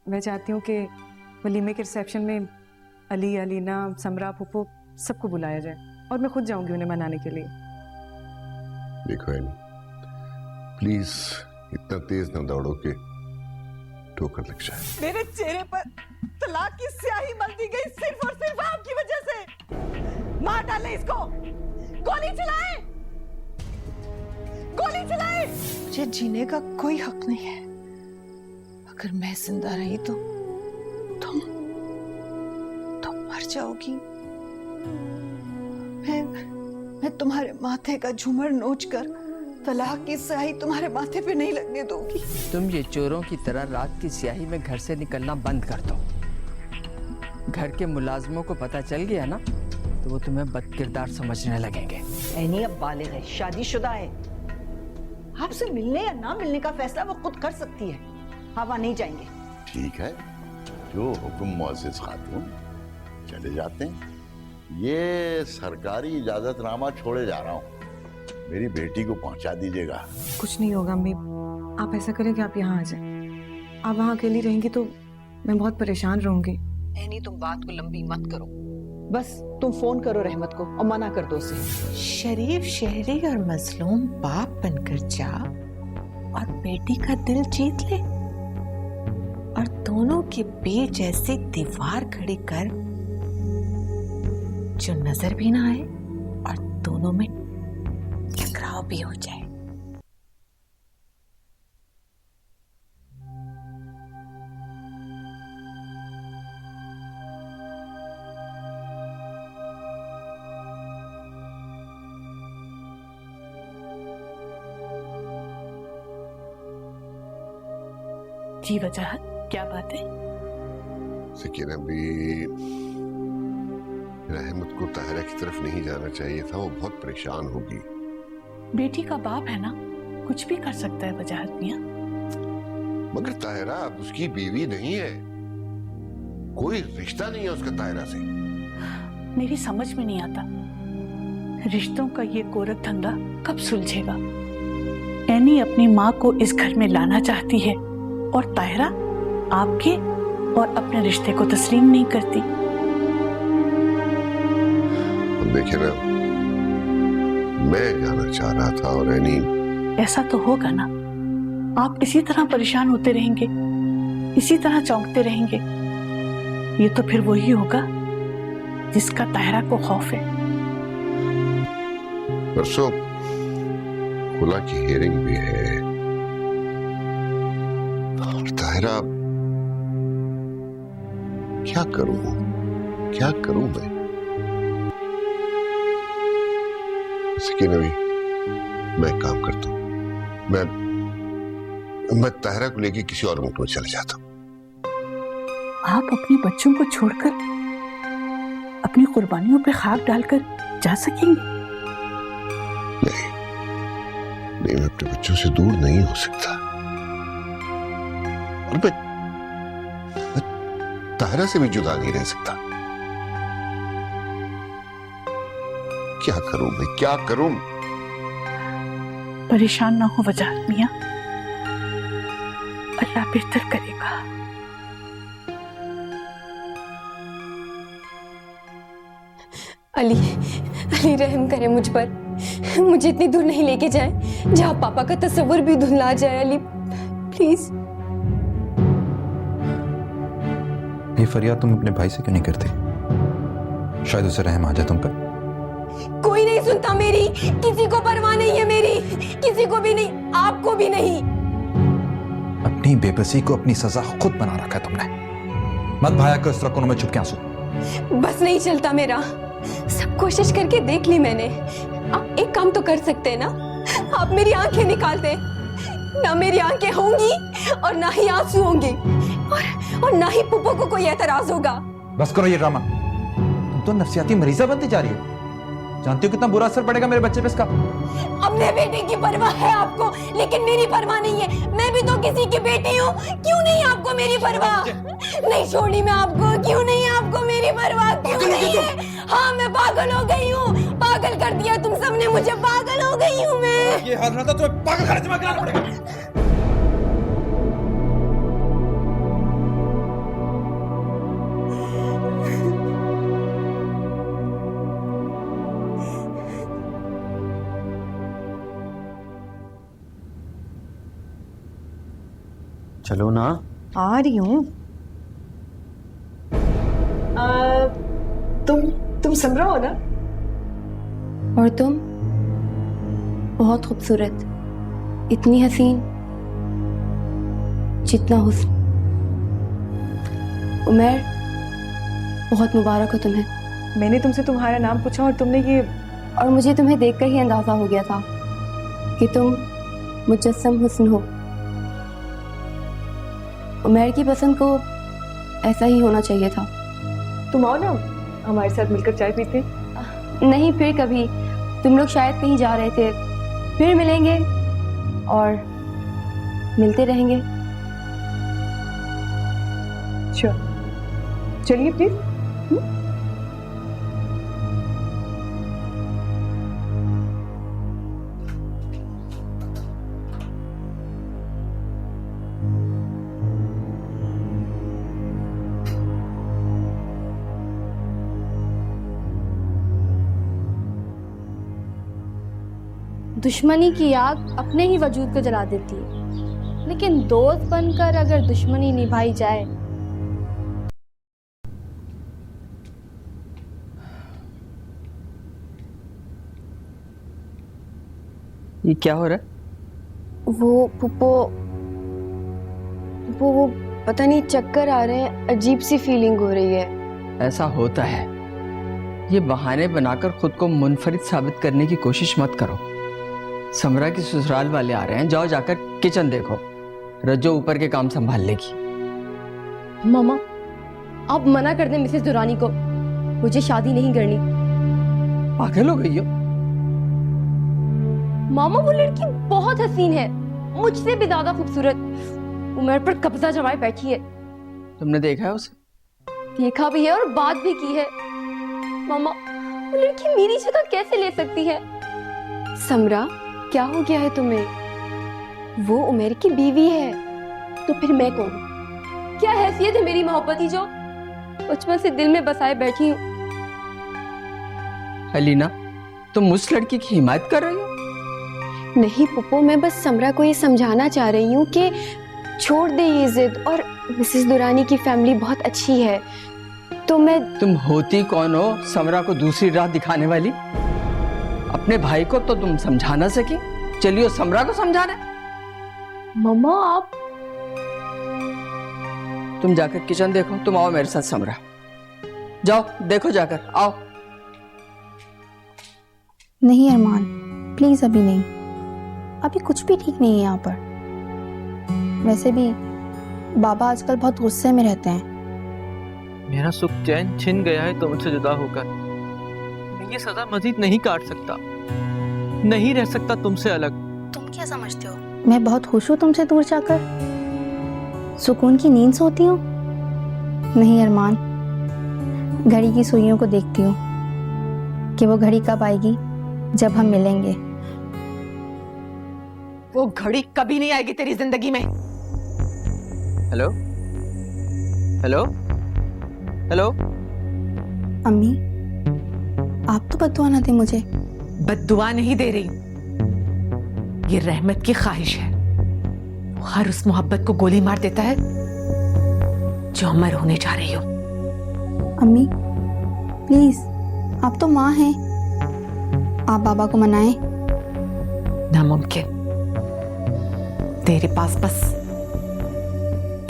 मैं चाहती हूँ कि वलीमे के रिसेप्शन में अली, अलीना, समरा, पुप्पो सबको बुलाया जाए और मैं खुद जाऊंगी उन्हें मनाने के लिए। देखो एनी, प्लीज इतना तेज न दौड़ो कि ठोकर लग जाए। मेरे चेहरे पर तलाक की स्याही मल दी गई सिर्फ और सिर्फ आपकी वजह से। मार डाले इसको, गोली चलाए, गोली चलाए। मुझे जीने का कोई हक नहीं है। अगर मैं जिंदा रही तो तुम मर जाओगी। मैं तुम्हारे माथे का झूमर नोच कर तलाक की स्याही तुम्हारे माथे पे नहीं लगने दूंगी। तुम ये चोरों की तरह रात की स्याही में घर से निकलना बंद कर दो। घर के मुलाजमों को पता चल गया ना तो वो तुम्हें बदकिरदार समझने लगेंगे। ऐनी अब बालिग है, शादीशुदा है। आपसे मिलने या ना मिलने का फैसला वो खुद कर सकती है। आप वहां नहीं जाएंगे। ठीक है, जो हुक्म मुअज़्ज़िज़ खातून, चले जाते हैं। ये सरकारी इजाजतनामा छोड़े जा रहा हूँ, मेरी बेटी को पहुंचा दीजिएगा। कुछ नहीं होगा अम्मी, आप ऐसा करें कि आप यहाँ आ जाएं। आप वहाँ अकेली रहेंगी तो मैं बहुत परेशान रहूंगी। ऐनी तुम बात को लंबी मत करो, बस तुम फोन करो रहमत को और मना कर दो उसे। शरीफ शहरी और मजलूम बाप बनकर जा और बेटी का दिल जीत ले, और दोनों के बीच ऐसी दीवार खड़ी कर जो नजर भी ना आए और दोनों में टकराव भी हो जाए। जी वजाहत, क्या बात है? सकीना भी, रहमत को ताहिरा की तरफ नहीं जाना चाहिए था, वो बहुत परेशान होगी। बेटी का बाप है ना, कुछ भी कर सकता है वजाहत मियां। मगर ताहिरा अब उसकी बीवी नहीं है, कोई रिश्ता नहीं है उसका ताहिरा से। मेरी समझ में नहीं आता रिश्तों का ये गोरख धंधा कब सुलझेगा। ऐनी अपनी माँ को इस घर में लाना चाहती है और ताहिरा आपके और अपने रिश्ते को तस्लीम नहीं करती। देखिए ना, मैं जाना चाह रहा था और ऐनी। ऐसा तो होगा ना, आप इसी तरह परेशान होते रहेंगे, इसी तरह चौंकते रहेंगे, ये तो फिर वही होगा जिसका ताहिरा को खौफ है। परसों खुला की हियरिंग भी है और ताहिरा, क्या करूं मैं भी, मैं काम करता हूं, मैं ताहिरा को लेके किसी और मुल्क में चले जाता हूं। आप अपने बच्चों को छोड़कर अपनी कुर्बानियों पे खाक डालकर जा सकेंगे? नहीं, मैं अपने बच्चों से दूर नहीं हो सकता और मैं ताहिरा से भी जुदा नहीं रह सकता। क्या करूं? परेशान ना हो वजाहत मियां, अल्लाह बेहतर करेगा। अली रहम करे मुझ पर, मुझे इतनी दूर नहीं लेके जाए जहां पापा का तस्वुर भी धुंधला जाए। अली प्लीज। ये फरियाद तुम अपने भाई से क्यों नहीं करते? शायद उसे रहम आ जाए तुम पर। कोई नहीं सुनता मेरी, किसी को परवाह नहीं है मेरी, किसी को भी नहीं, आपको भी नहीं। अपनी बेबसी को अपनी सजा खुद बना रखा है तुमने। मत भाया को इस तरह कोनों में छुप के आंसू। बस नहीं चलता मेरा, सब कोशिश करके देख ली मैंने। आप एक काम तो कर सकते हैं ना, आप मेरी आंखें निकाल दे। ना मेरी आंखें होंगी और ना ही आंसू होंगे और ना ही पुप्पो को कोई एतराज होगा। बस करो ये ड्रामा, तुम तो नफसियाती मरीजा बनती जा रही हो। जानती हो कितना बुरा असर पड़ेगा मेरे बच्चे पे इसका। अपने बेटे की परवाह है आपको, लेकिन मेरी परवाह नहीं है। मैं भी तो किसी की बेटी हूँ, क्यों नहीं आपको मेरी परवाह? नहीं छोड़ी मैं आपको, क्यों नहीं आपको मेरी परवाह? क्यों नहीं है? हाँ, मैं पागल हो गई हूँ, पागल कर दिया तुम सबने मुझे, पागल हो गई हूँ मैं। ये हाल रहता तो पागल खाने से कराना पड़ेगा। चलो ना। आ रही हूँ। तुम समरा हो ना? और तुम बहुत खूबसूरत, इतनी हसीन जितना हुस्न। उमर, बहुत मुबारक हो तुम्हें। मैंने तुमसे तुम्हारा नाम पूछा और तुमने ये। और मुझे तुम्हें देखकर ही अंदाजा हो गया था कि तुम मुजस्सम हुस्न हो। उमर की पसंद को ऐसा ही होना चाहिए था। तुम आओ ना, हमारे साथ मिलकर चाय पीते। नहीं, फिर कभी। तुम लोग शायद कहीं जा रहे थे, फिर मिलेंगे और मिलते रहेंगे। चलिए प्लीज। दुश्मनी की आग अपने ही वजूद को जला देती है, लेकिन दोस्त बनकर अगर दुश्मनी निभाई जाए। ये क्या हो रहा है? वो पुप्पो, वो पता नहीं, चक्कर आ रहे हैं, अजीब सी फीलिंग हो रही है। ऐसा होता है। ये बहाने बनाकर खुद को मुनफरिद साबित करने की कोशिश मत करो। समरा के ससुराल वाले आ रहे हैं, जाओ जाकर किचन देखो। रज्जो ऊपर के काम संभाल लेगी। मामा, आप मना कर दें मिसेस दुरानी को, मुझे शादी नहीं करनी। पागल हो गई हो? मामा, वो लड़की बहुत हसीन है, मुझसे भी ज्यादा खूबसूरत। उमर पर कब्जा जमाए बैठी है। तुमने देखा है उसे? देखा भी है और बात भी की है। मामा, वो लड़की मेरी जगह कैसे ले सकती है? समरा, क्या हो गया है तुम्हें? वो उमर की बीवी है, तो फिर मैं कौन? क्या हैसियत है मेरी मोहब्बती जो बचपन से दिल में बसाए बैठी हूँ? अलीना, तुम उस लड़की की हिमायत कर रही हो? नहीं पुप्पो, मैं बस समरा को ये समझाना चाह रही हूँ कि छोड़ दे ये जिद, और मिसेस दुरानी की फैमिली बहुत अच्छी है, तो मैं। तुम होती कौन हो समरा को दूसरी राह दिखाने वाली? अपने भाई को तो तुम समझा ना सकी, चलियो समरा को समझाना। मम्मा, आप। तुम जाकर किचन देखो, तुम आओ मेरे साथ समरा। जाओ देखो जाकर, आओ। नहीं अरमान, प्लीज अभी नहीं, अभी कुछ भी ठीक नहीं है यहाँ पर। वैसे भी बाबा आजकल बहुत गुस्से में रहते हैं। मेरा सुख चैन छिन गया है तुमसे जुदा होकर। मैं ये सजा मजीद नहीं काट सकता, नहीं रह सकता तुमसे अलग। तुम क्या समझते हो? मैं बहुत खुश हूँ तुमसे दूर जाकर, सुकून की नींद सोती हूँ। नहीं अरमान, घड़ी की सुइयों को देखती हूँ कि वो घड़ी कब आएगी जब हम मिलेंगे। वो घड़ी कभी नहीं आएगी तेरी जिंदगी में। Hello hello hello. अम्मी, आप तो बद्दुआ ना दे मुझे। बद्दुआ नहीं दे रही, ये रहमत की ख्वाहिश है। वो हर उस मोहब्बत को गोली मार देता है जो अमर होने जा रही हो। अम्मी प्लीज, आप तो माँ हैं, आप बाबा को मनाएं। नामुमकिन। तेरे पास बस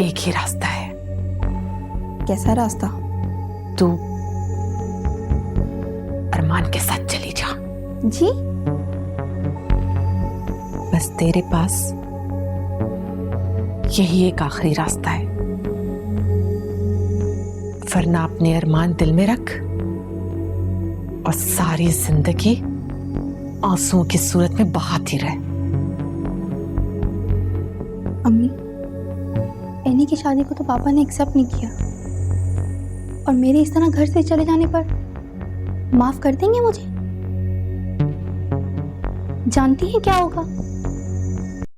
एक ही रास्ता है। कैसा रास्ता? तू अरमान के साथ चली जा। जी? बस तेरे पास यही एक आखिरी रास्ता है, वरना अपने अरमान दिल में रख और सारी जिंदगी आंसुओं की सूरत में बहाती रहे। अम्मी, एनी की शादी को तो पापा ने एक्सेप्ट नहीं किया, और मेरे इस तरह घर से चले जाने पर माफ कर देंगे मुझे? जानती हैं क्या होगा?